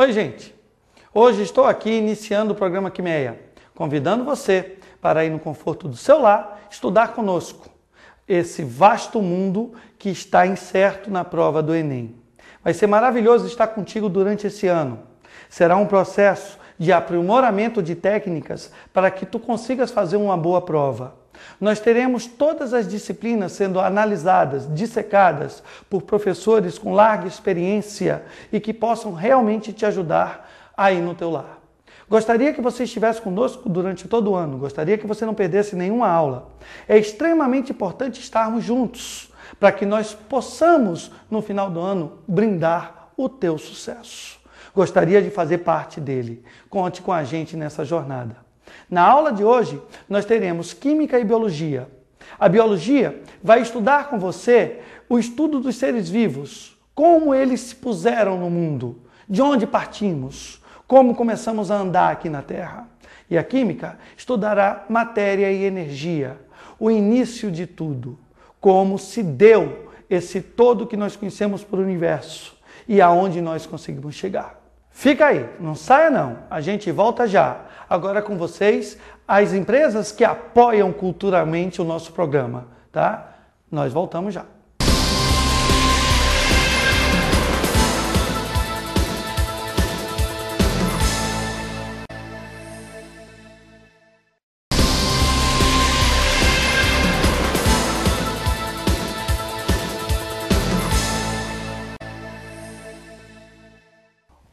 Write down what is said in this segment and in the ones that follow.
Oi, gente! Hoje estou aqui iniciando o programa Quimeia, convidando você para ir no conforto do seu lar estudar conosco esse vasto mundo que está incerto na prova do Enem. Vai ser maravilhoso estar contigo durante esse ano. Será um processo de aprimoramento de técnicas para que tu consigas fazer uma boa prova. Nós teremos todas as disciplinas sendo analisadas, dissecadas por professores com larga experiência e que possam realmente te ajudar aí no teu lar. Gostaria que você estivesse conosco durante todo o ano, gostaria que você não perdesse nenhuma aula. É extremamente importante estarmos juntos para que nós possamos, no final do ano, brindar o teu sucesso. Gostaria de fazer parte dele. Conte com a gente nessa jornada. Na aula de hoje, nós teremos Química e Biologia. A Biologia vai estudar com você o estudo dos seres vivos, como eles se puseram no mundo, de onde partimos, como começamos a andar aqui na Terra. E a Química estudará matéria e energia, o início de tudo, como se deu esse todo que nós conhecemos por universo e aonde nós conseguimos chegar. Fica aí, não saia não, a gente volta já. Agora com vocês, as empresas que apoiam culturalmente o nosso programa, tá? Nós voltamos já.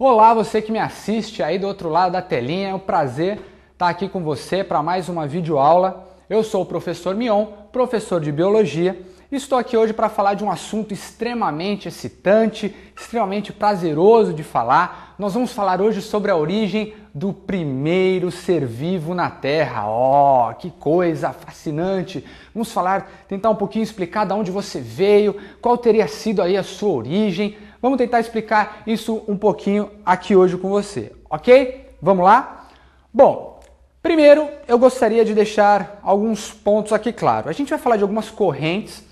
Olá, você que me assiste aí do outro lado da telinha, é um prazer estar aqui com você para mais uma videoaula. Eu sou o professor Mion, professor de Biologia, e estou aqui hoje para falar de um assunto extremamente excitante, extremamente prazeroso de falar. Nós vamos falar hoje sobre a origem do primeiro ser vivo na Terra. Oh, que coisa fascinante! Vamos tentar um pouquinho explicar de onde você veio, qual teria sido aí a sua origem. Vamos tentar explicar isso um pouquinho aqui hoje com você, ok? Vamos lá? Bom, primeiro eu gostaria de deixar alguns pontos aqui claros. A gente vai falar de algumas correntes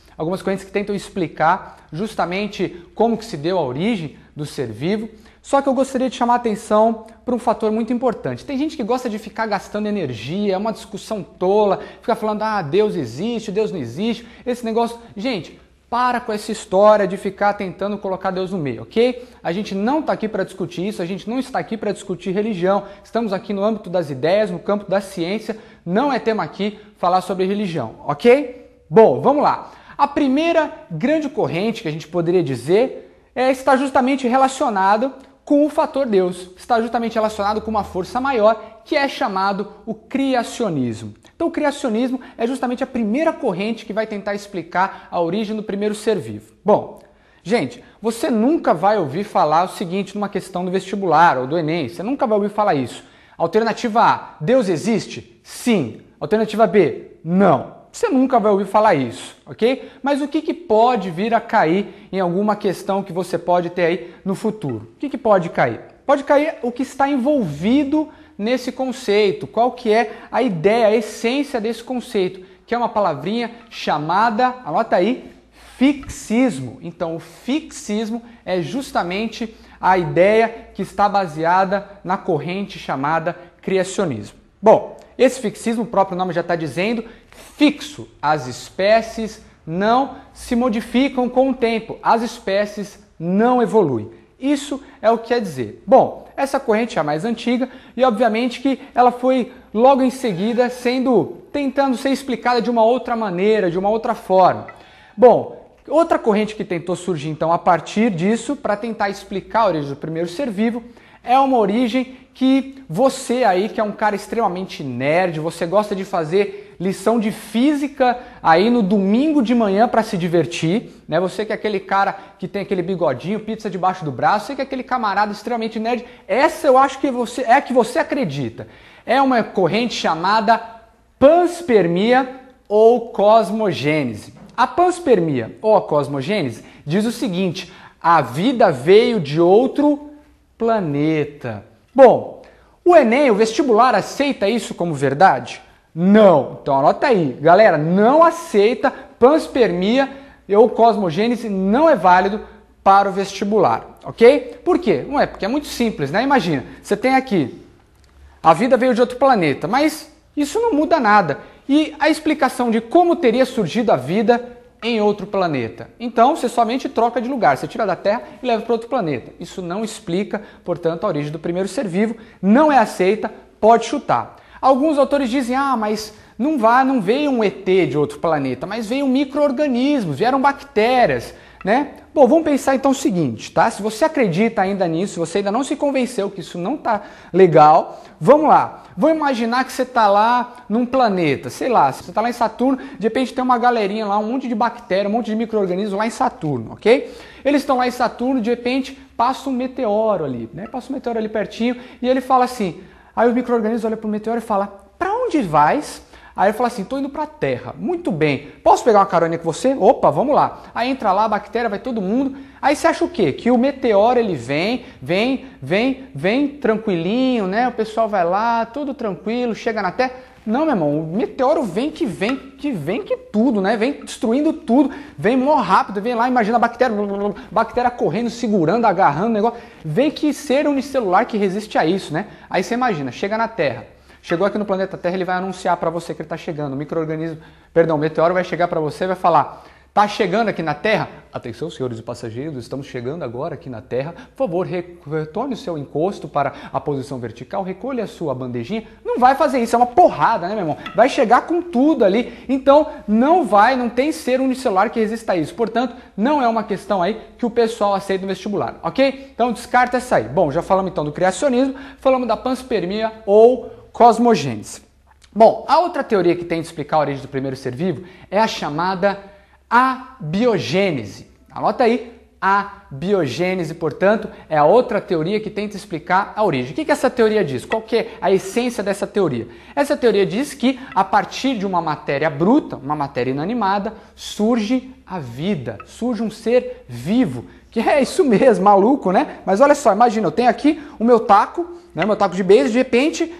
que tentam explicar justamente como que se deu a origem do ser vivo, só que eu gostaria de chamar a atenção para um fator muito importante. Tem gente que gosta de ficar gastando energia, é uma discussão tola, fica falando, Deus existe, Deus não existe, esse negócio... Gente, para com essa história de ficar tentando colocar Deus no meio, ok? A gente não está aqui para discutir isso, a gente não está aqui para discutir religião. Estamos aqui no âmbito das ideias, no campo da ciência. Não é tema aqui falar sobre religião, ok? Bom, vamos lá. A primeira grande corrente que a gente poderia dizer está justamente relacionado com o fator Deus. Está justamente relacionado com uma força maior que é chamado o criacionismo. Então o criacionismo é justamente a primeira corrente que vai tentar explicar a origem do primeiro ser vivo. Bom, gente, você nunca vai ouvir falar o seguinte numa questão do vestibular ou do Enem, você nunca vai ouvir falar isso. Alternativa A, Deus existe? Sim. Alternativa B, não. Você nunca vai ouvir falar isso, ok? Mas o que pode vir a cair em alguma questão que você pode ter aí no futuro? O que pode cair? Pode cair o que está envolvido nesse conceito, qual que é a ideia, a essência desse conceito, que é uma palavrinha chamada, anota aí, fixismo. Então, o fixismo é justamente a ideia que está baseada na corrente chamada criacionismo. Bom, esse fixismo, o próprio nome já está dizendo, fixo. As espécies não se modificam com o tempo, as espécies não evoluem. Isso é o que quer dizer. Bom, essa corrente é a mais antiga e obviamente que ela foi logo em seguida tentando ser explicada de uma outra maneira, de uma outra forma. Bom, outra corrente que tentou surgir então a partir disso para tentar explicar a origem do primeiro ser vivo é uma origem que você aí, que é um cara extremamente nerd, você gosta de fazer lição de física aí no domingo de manhã para se divertir, né? Você que é aquele cara que tem aquele bigodinho, pizza debaixo do braço, você que é aquele camarada extremamente nerd, essa eu acho que é a que você acredita. É uma corrente chamada panspermia ou cosmogênese. A panspermia ou a cosmogênese diz o seguinte: a vida veio de outro planeta. Bom, o Enem, o vestibular, aceita isso como verdade? Não. Então anota aí, galera, não aceita panspermia ou cosmogênese, não é válido para o vestibular, ok? Por quê? Não é, porque é muito simples, né? Imagina, você tem aqui, a vida veio de outro planeta, mas isso não muda nada. E a explicação de como teria surgido a vida em outro planeta. Então, você somente troca de lugar, você tira da Terra e leva para outro planeta. Isso não explica, portanto, a origem do primeiro ser vivo, não é aceita, pode chutar. Alguns autores dizem, mas não veio um ET de outro planeta, mas veio micro-organismos, vieram bactérias, né? Bom, vamos pensar então o seguinte, tá? Se você acredita ainda nisso, se você ainda não se convenceu que isso não tá legal, vamos lá. Vamos imaginar que você tá lá num planeta, sei lá, você tá lá em Saturno, de repente tem uma galerinha lá, um monte de bactéria, um monte de micro-organismos lá em Saturno, ok? Eles estão lá em Saturno, de repente passa um meteoro ali, né? Passa um meteoro ali pertinho e ele fala assim, aí o micro-organismo olha pro meteoro e fala, pra onde vais? Aí ele fala assim, tô indo pra Terra. Muito bem. Posso pegar uma carona com você? Opa, vamos lá. Aí entra lá, a bactéria, vai todo mundo. Aí você acha o quê? Que o meteoro, ele vem tranquilinho, né? O pessoal vai lá, tudo tranquilo, chega na Terra. Não, meu irmão, o meteoro vem que tudo, né? Vem destruindo tudo, vem mó rápido, vem lá, imagina a bactéria correndo, segurando, agarrando o negócio. Vem que ser unicelular que resiste a isso, né? Aí você imagina, chega na Terra. Chegou aqui no planeta Terra, ele vai anunciar para você que ele está chegando. O meteoro vai chegar para você e vai falar, tá chegando aqui na Terra? Atenção, senhores passageiros, estamos chegando agora aqui na Terra. Por favor, retorne o seu encosto para a posição vertical, recolha a sua bandejinha. Não vai fazer isso, é uma porrada, né, meu irmão? Vai chegar com tudo ali. Então, não tem ser unicelular que resista a isso. Portanto, não é uma questão aí que o pessoal aceita no vestibular, ok? Então, descarta essa aí. Bom, já falamos então do criacionismo, falamos da panspermia ou cosmogênese. Bom, a outra teoria que tenta explicar a origem do primeiro ser vivo é a chamada abiogênese. Anota aí, abiogênese, portanto, é a outra teoria que tenta explicar a origem. O que essa teoria diz? Qual que é a essência dessa teoria? Essa teoria diz que a partir de uma matéria bruta, uma matéria inanimada, surge a vida, surge um ser vivo, que é isso mesmo, maluco, né? Mas olha só, imagina, eu tenho aqui o meu taco, né, meu taco de beisebol, de repente,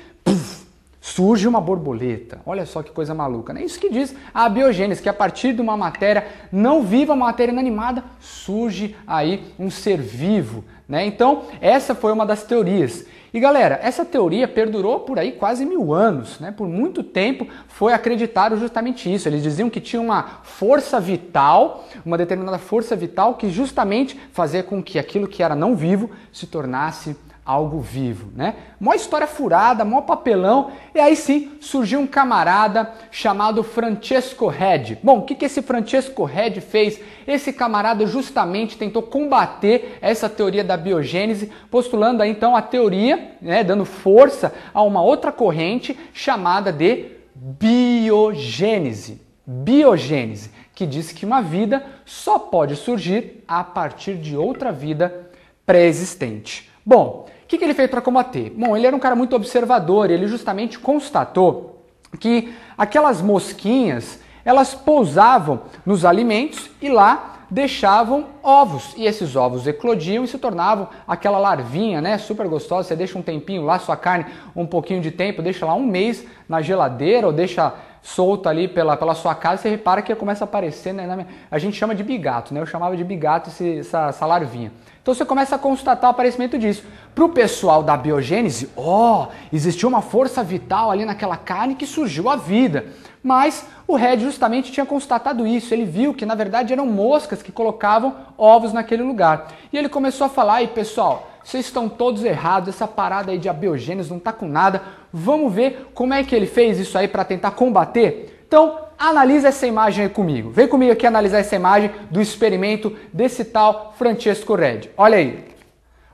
surge uma borboleta. Olha só que coisa maluca, né? Isso que diz a abiogênese, que a partir de uma matéria não viva, uma matéria inanimada, surge aí um ser vivo, né? Então, essa foi uma das teorias. E galera, essa teoria perdurou por aí quase 1000 anos, né? Por muito tempo foi acreditado justamente isso. Eles diziam que tinha uma força vital, uma determinada força vital que justamente fazia com que aquilo que era não vivo se tornasse algo vivo, né? Mó história furada, mó papelão, e aí sim surgiu um camarada chamado Francesco Redi. Bom, o que esse Francesco Redi fez? Esse camarada justamente tentou combater essa teoria da biogênese, postulando aí então a teoria, né, dando força a uma outra corrente chamada de biogênese. Biogênese, que diz que uma vida só pode surgir a partir de outra vida pré-existente. Bom, o que ele fez para combater? Bom, ele era um cara muito observador, ele justamente constatou que aquelas mosquinhas, elas pousavam nos alimentos e lá deixavam ovos. E esses ovos eclodiam e se tornavam aquela larvinha, né? Super gostosa. Você deixa um tempinho lá, sua carne, um pouquinho de tempo, deixa lá um mês na geladeira ou deixa solta ali pela sua casa, você repara que começa a aparecer, né? A gente chama de bigato, né? Eu chamava de bigato essa larvinha. Então você começa a constatar o aparecimento disso. Para o pessoal da biogênese, existiu uma força vital ali naquela carne que surgiu a vida. Mas o Redi justamente tinha constatado isso, ele viu que na verdade eram moscas que colocavam ovos naquele lugar. E ele começou a falar, aí pessoal, vocês estão todos errados, essa parada aí de abiogênese não tá com nada, vamos ver como é que ele fez isso aí para tentar combater? Então, analisa essa imagem aí comigo. Vem comigo aqui analisar essa imagem do experimento desse tal Francesco Redi. Olha aí.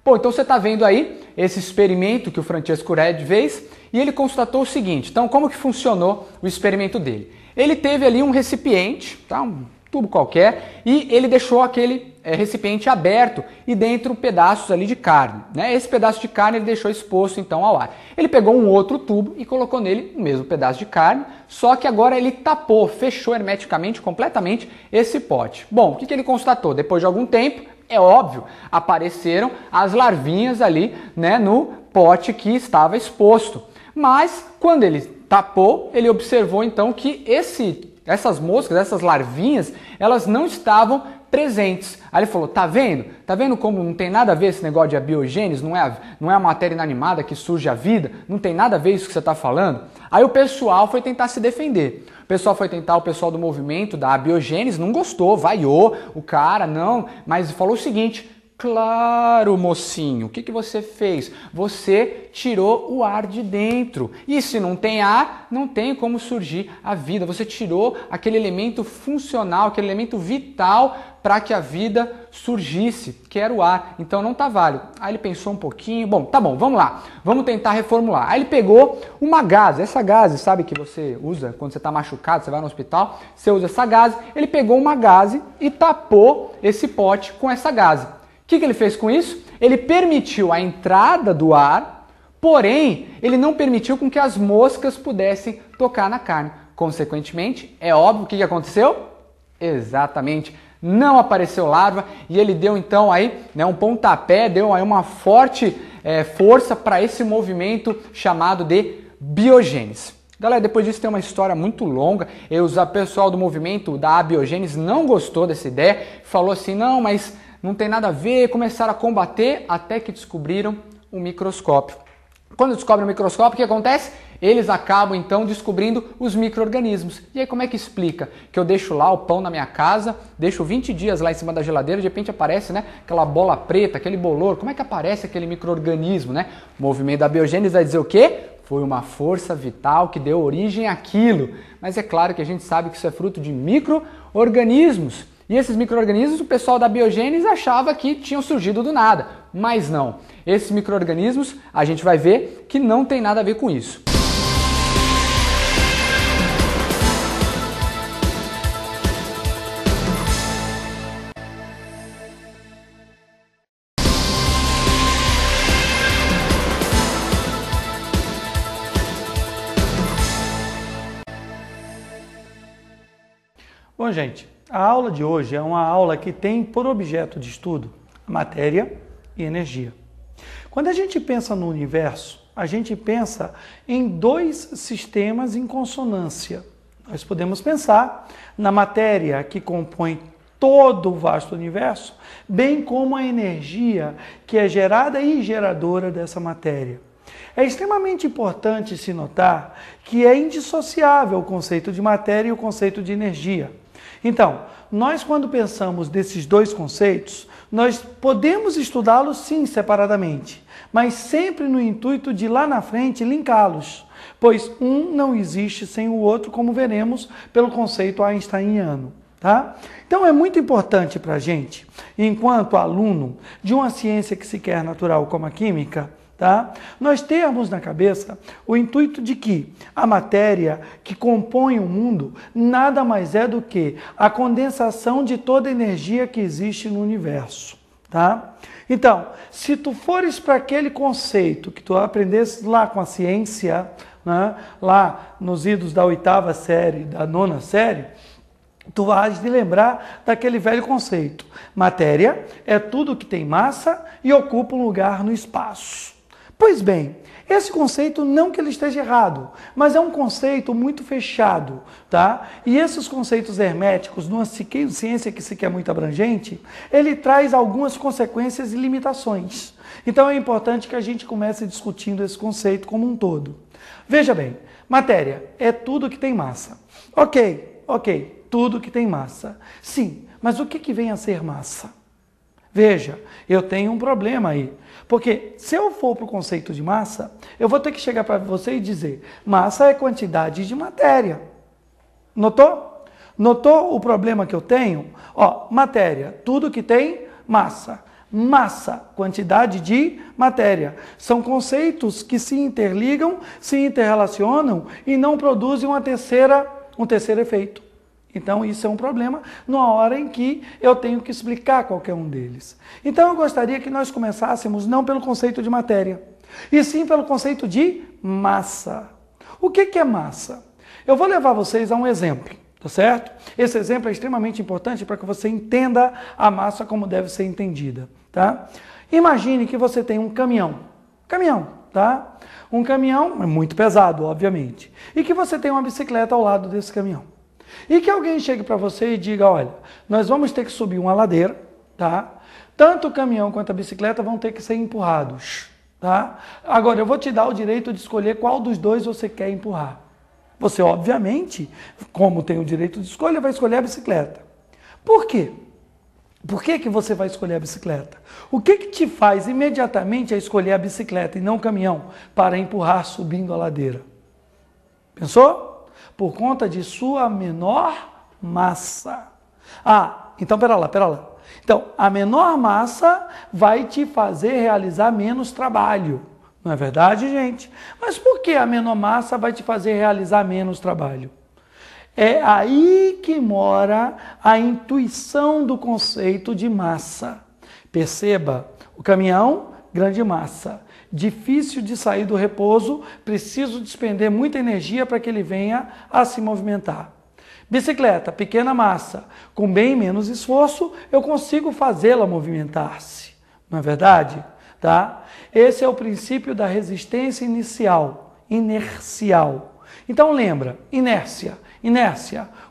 Bom, então você está vendo aí esse experimento que o Francesco Redi fez e ele constatou o seguinte. Então, como que funcionou o experimento dele? Ele teve ali um recipiente, tá? Um tubo qualquer, e ele deixou aquele recipiente aberto e dentro pedaços ali de carne, né? Esse pedaço de carne ele deixou exposto então ao ar. Ele pegou um outro tubo e colocou nele o mesmo pedaço de carne, só que agora ele tapou, fechou hermeticamente, completamente esse pote. Bom, o que ele constatou? Depois de algum tempo, é óbvio, apareceram as larvinhas ali, né, no pote que estava exposto. Mas quando ele tapou, ele observou então que esse essas moscas, essas larvinhas, elas não estavam presentes. Aí ele falou, tá vendo? Tá vendo como não tem nada a ver esse negócio de abiogênese? Não é a matéria inanimada que surge a vida? Não tem nada a ver isso que você está falando? Aí o pessoal foi tentar se defender. O pessoal do movimento da abiogênese não gostou, vaiou o cara, não, mas falou o seguinte: claro, mocinho, o que você fez? Você tirou o ar de dentro. E se não tem ar, não tem como surgir a vida. Você tirou aquele elemento funcional, aquele elemento vital para que a vida surgisse, que era o ar. Então não tá válido. Aí ele pensou um pouquinho. Bom, tá bom, vamos lá. Vamos tentar reformular. Aí ele pegou uma gaze. Essa gaze, sabe que você usa quando você está machucado, você vai no hospital, você usa essa gaze. Ele pegou uma gaze e tapou esse pote com essa gaze. O que ele fez com isso? Ele permitiu a entrada do ar, porém, ele não permitiu com que as moscas pudessem tocar na carne. Consequentemente, é óbvio o que aconteceu? Exatamente, não apareceu larva e ele deu então aí, né, um pontapé, deu aí uma forte força para esse movimento chamado de biogênese. Galera, depois disso tem uma história muito longa. O pessoal do movimento da abiogênese não gostou dessa ideia, falou assim, não, mas não tem nada a ver, começaram a combater até que descobriram o microscópio. Quando descobrem o microscópio, o que acontece? Eles acabam então descobrindo os micro-organismos. E aí como é que explica? Que eu deixo lá o pão na minha casa, deixo 20 dias lá em cima da geladeira, de repente aparece, né, aquela bola preta, aquele bolor. Como é que aparece aquele micro-organismo, né? O movimento da biogênese vai dizer o quê? Foi uma força vital que deu origem àquilo. Mas é claro que a gente sabe que isso é fruto de micro-organismos. E esses micro-organismos, o pessoal da biogênese achava que tinham surgido do nada, mas não. Esses micro-organismos, a gente vai ver que não tem nada a ver com isso. Bom, gente, a aula de hoje é uma aula que tem por objeto de estudo matéria e energia. Quando a gente pensa no universo, a gente pensa em dois sistemas em consonância. Nós podemos pensar na matéria que compõe todo o vasto universo, bem como a energia que é gerada e geradora dessa matéria. É extremamente importante se notar que é indissociável o conceito de matéria e o conceito de energia. Então, nós quando pensamos desses dois conceitos, nós podemos estudá-los sim separadamente, mas sempre no intuito de lá na frente linká-los, pois um não existe sem o outro, como veremos pelo conceito einsteiniano. Tá? Então é muito importante para a gente, enquanto aluno de uma ciência que se quer natural como a química, tá? Nós temos na cabeça o intuito de que a matéria que compõe o mundo nada mais é do que a condensação de toda a energia que existe no universo. Tá? Então, se tu fores para aquele conceito que tu aprendesse lá com a ciência, né, lá nos idos da 8ª série, da 9ª série, tu vais de lembrar daquele velho conceito. Matéria é tudo que tem massa e ocupa um lugar no espaço. Pois bem, esse conceito não que ele esteja errado, mas é um conceito muito fechado, tá? E esses conceitos herméticos, numa ciência que se quer muito abrangente, ele traz algumas consequências e limitações. Então é importante que a gente comece discutindo esse conceito como um todo. Veja bem, matéria é tudo que tem massa. Ok, tudo que tem massa. Sim, mas o que vem a ser massa? Veja, eu tenho um problema aí. Porque se eu for para o conceito de massa, eu vou ter que chegar para você e dizer, massa é quantidade de matéria. Notou? Notou o problema que eu tenho? Ó, matéria, tudo que tem massa. Massa, quantidade de matéria. São conceitos que se interligam, se interrelacionam e não produzem um terceiro efeito. Então, isso é um problema na hora em que eu tenho que explicar qualquer um deles. Então, eu gostaria que nós começássemos não pelo conceito de matéria, e sim pelo conceito de massa. O que é massa? Eu vou levar vocês a um exemplo, tá certo? Esse exemplo é extremamente importante para que você entenda a massa como deve ser entendida, tá? Imagine que você tem um caminhão, tá? Um caminhão é muito pesado, obviamente, e que você tem uma bicicleta ao lado desse caminhão. E que alguém chegue para você e diga, olha, nós vamos ter que subir uma ladeira, tá? Tanto o caminhão quanto a bicicleta vão ter que ser empurrados, tá? Agora, eu vou te dar o direito de escolher qual dos dois você quer empurrar. Você, obviamente, como tem o direito de escolha, vai escolher a bicicleta. Por quê? Por que você vai escolher a bicicleta? O que te faz imediatamente a escolher a bicicleta e não o caminhão para empurrar subindo a ladeira? Pensou? Por conta de sua menor massa. Então pera lá. Então, a menor massa vai te fazer realizar menos trabalho. Não é verdade, gente? Mas por que a menor massa vai te fazer realizar menos trabalho? É aí que mora a intuição do conceito de massa. Perceba, o caminhão, grande massa. Difícil de sair do repouso, preciso despender muita energia para que ele venha a se movimentar. Bicicleta, pequena massa, com bem menos esforço, eu consigo fazê-la movimentar-se. Não é verdade? Tá? Esse é o princípio da resistência inicial, inercial. Então lembra, inércia,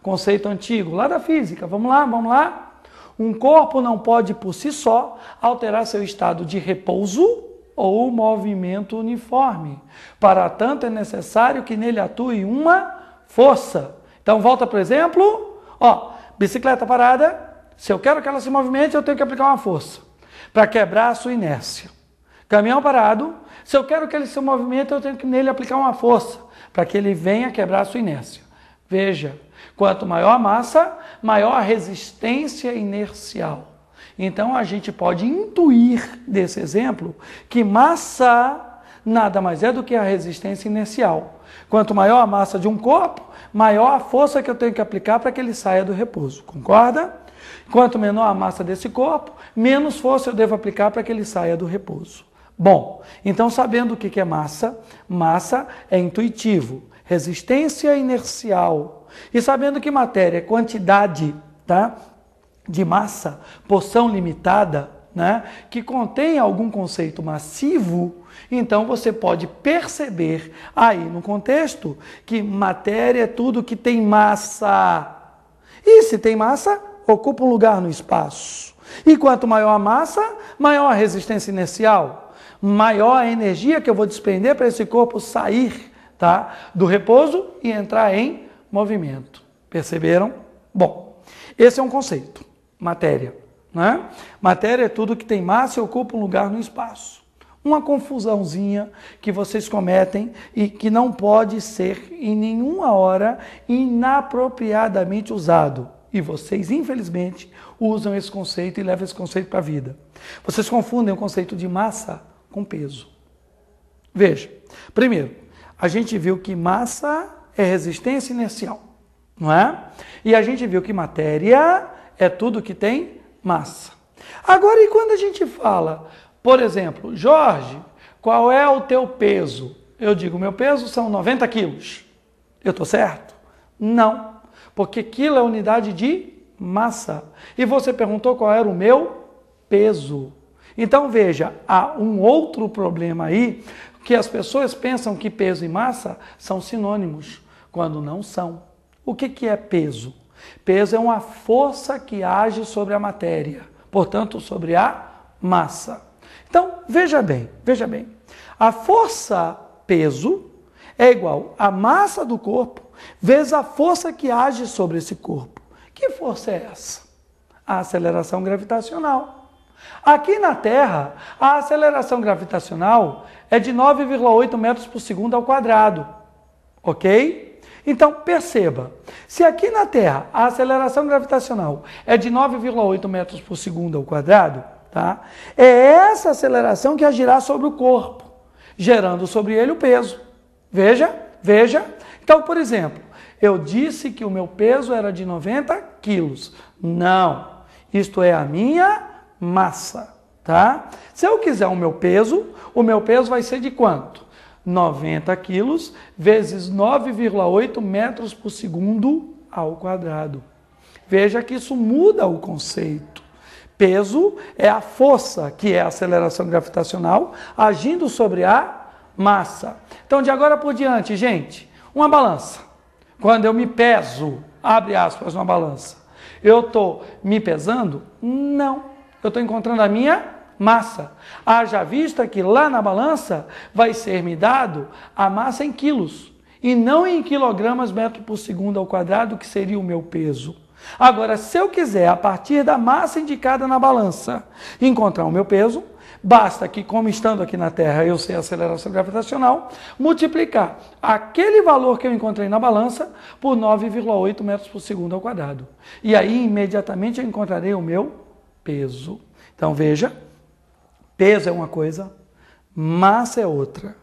conceito antigo, lá da física. Vamos lá? Um corpo não pode por si só alterar seu estado de repouso ou movimento uniforme. Para tanto é necessário que nele atue uma força. Então volta para o exemplo, bicicleta parada, se eu quero que ela se movimente, eu tenho que aplicar uma força para quebrar a sua inércia. Caminhão parado, se eu quero que ele se movimente, eu tenho que nele aplicar uma força para que ele venha quebrar a sua inércia. Veja, quanto maior a massa, maior a resistência inercial. Então a gente pode intuir desse exemplo que massa nada mais é do que a resistência inercial. Quanto maior a massa de um corpo, maior a força que eu tenho que aplicar para que ele saia do repouso. Concorda? Quanto menor a massa desse corpo, menos força eu devo aplicar para que ele saia do repouso. Bom, então sabendo o que é massa, massa é intuitivo, resistência inercial. E sabendo que matéria é quantidade, tá, de massa, porção limitada, né, que contém algum conceito massivo, então você pode perceber aí no contexto que matéria é tudo que tem massa. E se tem massa, ocupa um lugar no espaço. E quanto maior a massa, maior a resistência inercial, maior a energia que eu vou despender para esse corpo sair, tá, do repouso e entrar em movimento. Perceberam? Bom, esse é um conceito, matéria. Né? Matéria é tudo que tem massa e ocupa um lugar no espaço. Uma confusãozinha que vocês cometem e que não pode ser em nenhuma hora inapropriadamente usado. E vocês, infelizmente, usam esse conceito e levam esse conceito para a vida. Vocês confundem o conceito de massa com peso. Veja, primeiro, a gente viu que massa é resistência inercial, não é? E a gente viu que matéria é tudo que tem massa. Agora, e quando a gente fala, por exemplo, Jorge, qual é o teu peso? Eu digo, meu peso são 90 quilos. Eu estou certo? Não, porque quilo é unidade de massa. E você perguntou qual era o meu peso. Então, veja, há um outro problema aí, que as pessoas pensam que peso e massa são sinônimos, quando não são. O que é peso? Peso é uma força que age sobre a matéria, portanto, sobre a massa. Então, veja bem, a força peso é igual à massa do corpo vezes a força que age sobre esse corpo. Que força é essa? A aceleração gravitacional. Aqui na Terra, a aceleração gravitacional é de 9,8 metros por segundo ao quadrado, ok? Então, perceba, se aqui na Terra a aceleração gravitacional é de 9,8 metros por segundo ao quadrado, tá? É essa aceleração que agirá sobre o corpo, gerando sobre ele o peso. Veja. Então, por exemplo, eu disse que o meu peso era de 90 quilos. Não, isto é a minha massa, tá? Se eu quiser o meu peso vai ser de quanto? 90 quilos vezes 9,8 metros por segundo ao quadrado. Veja que isso muda o conceito. Peso é a força, que é a aceleração gravitacional, agindo sobre a massa. Então, de agora por diante, gente, uma balança. Quando eu me peso, abre aspas, na balança. Eu estou me pesando? Não. Eu estou encontrando a minha massa. Haja vista que lá na balança vai ser me dado a massa em quilos e não em quilogramas metro por segundo ao quadrado, que seria o meu peso. Agora, se eu quiser, a partir da massa indicada na balança, encontrar o meu peso, basta que, como estando aqui na Terra, eu sei a aceleração gravitacional, multiplicar aquele valor que eu encontrei na balança por 9,8 metros por segundo ao quadrado. E aí, imediatamente, eu encontrarei o meu peso. Então, veja, peso é uma coisa, massa é outra.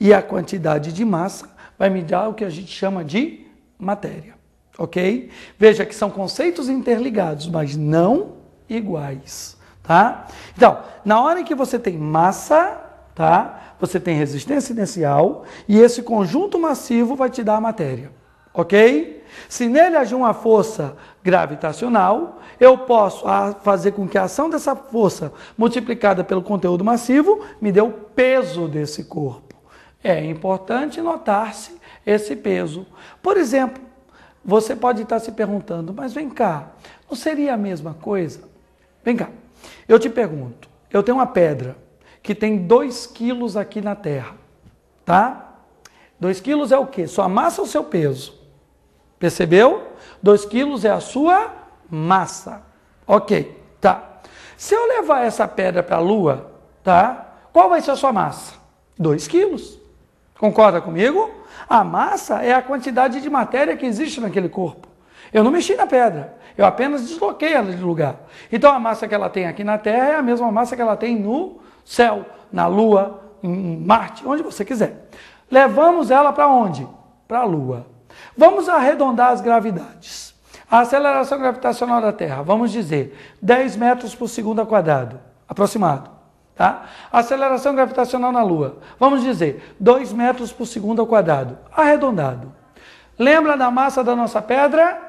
E a quantidade de massa vai me dar o que a gente chama de matéria. Ok? Veja que são conceitos interligados, mas não iguais. Tá? Então, na hora em que você tem massa, tá? Você tem resistência inercial e esse conjunto massivo vai te dar a matéria. Ok? Se nele agir uma força gravitacional, eu posso fazer com que a ação dessa força multiplicada pelo conteúdo massivo me dê o peso desse corpo. É importante notar-se esse peso. Por exemplo, você pode estar se perguntando, mas vem cá, não seria a mesma coisa? Vem cá, eu te pergunto, eu tenho uma pedra que tem 2 quilos aqui na Terra, tá? 2 quilos é o quê? Sua massa ou seu peso? Percebeu? 2 quilos é a sua massa. Ok, tá. Se eu levar essa pedra para a Lua, tá? Qual vai ser a sua massa? 2 quilos. Concorda comigo? A massa é a quantidade de matéria que existe naquele corpo. Eu não mexi na pedra, eu apenas desloquei ela de lugar. Então a massa que ela tem aqui na Terra é a mesma massa que ela tem no céu, na Lua, em Marte, onde você quiser. Levamos ela para onde? Para a Lua. Vamos arredondar as gravidades. A aceleração gravitacional da Terra, vamos dizer, 10 metros por segundo ao quadrado, aproximado. Tá? A aceleração gravitacional na Lua, vamos dizer, 2 metros por segundo ao quadrado, arredondado. Lembra da massa da nossa pedra?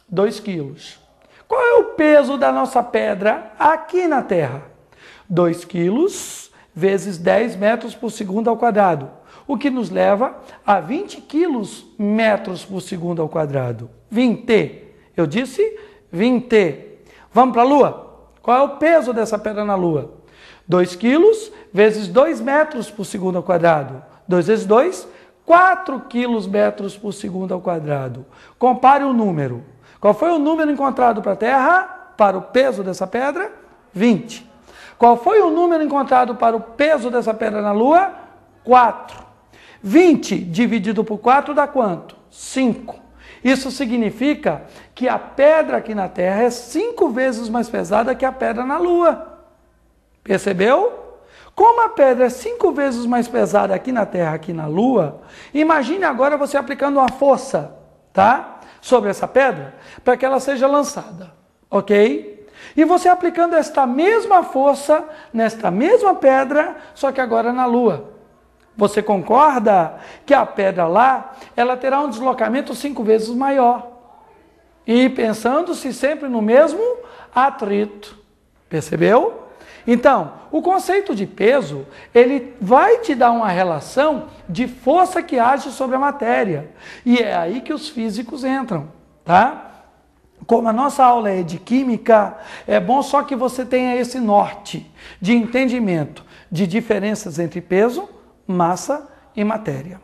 2 quilos. Qual é o peso da nossa pedra aqui na Terra? 2 quilos vezes 10 metros por segundo ao quadrado, o que nos leva a 20 quilos metros por segundo ao quadrado. 20. Eu disse 20. Vamos para a Lua? Qual é o peso dessa pedra na Lua? 2 quilos vezes 2 metros por segundo ao quadrado. 2 vezes 2, 4 quilos metros por segundo ao quadrado. Compare o número. Qual foi o número encontrado para a Terra, para o peso dessa pedra? 20. Qual foi o número encontrado para o peso dessa pedra na Lua? 4. 20 dividido por 4 dá quanto? 5. Isso significa que a pedra aqui na Terra é 5 vezes mais pesada que a pedra na Lua. Percebeu? Como a pedra é 5 vezes mais pesada aqui na Terra, aqui na Lua, imagine agora você aplicando uma força, tá? Sobre essa pedra, para que ela seja lançada, ok? E você aplicando esta mesma força nesta mesma pedra, só que agora na Lua. Você concorda que a pedra lá, ela terá um deslocamento 5 vezes maior. E pensando-se sempre no mesmo atrito. Percebeu? Então, o conceito de peso, ele vai te dar uma relação de força que age sobre a matéria. E é aí que os físicos entram, tá? Como a nossa aula é de química, é bom só que você tenha esse norte de entendimento de diferenças entre peso, massa e matéria.